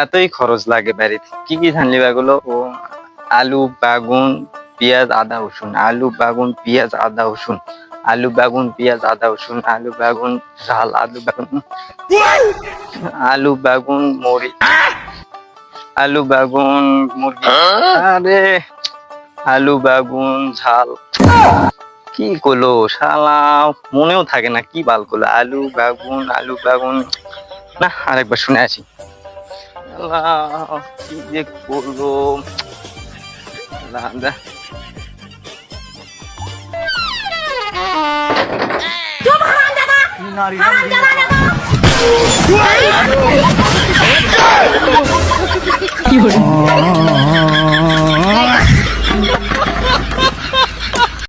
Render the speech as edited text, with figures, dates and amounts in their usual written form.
এতই খরচ লাগে বাড়িতে কি কি ধান লিবা গুলো ও আলু বাগুন পেঁয়াজ আদা রসুন আলু বাগুন পেঁয়াজ আদা রসুন আলু বাগুন পেঁয়াজ আদা রসুন আলু বাগুন ঝাল আলু বাগুন মরিচ আলু বাগুন মুরগি আরে আলু বাগুন ঝাল কি করলো শালা মনেও থাকে না কি বাল করলো আলু বাগুন না আরেকবার শুনে আছি কি যে করলো কি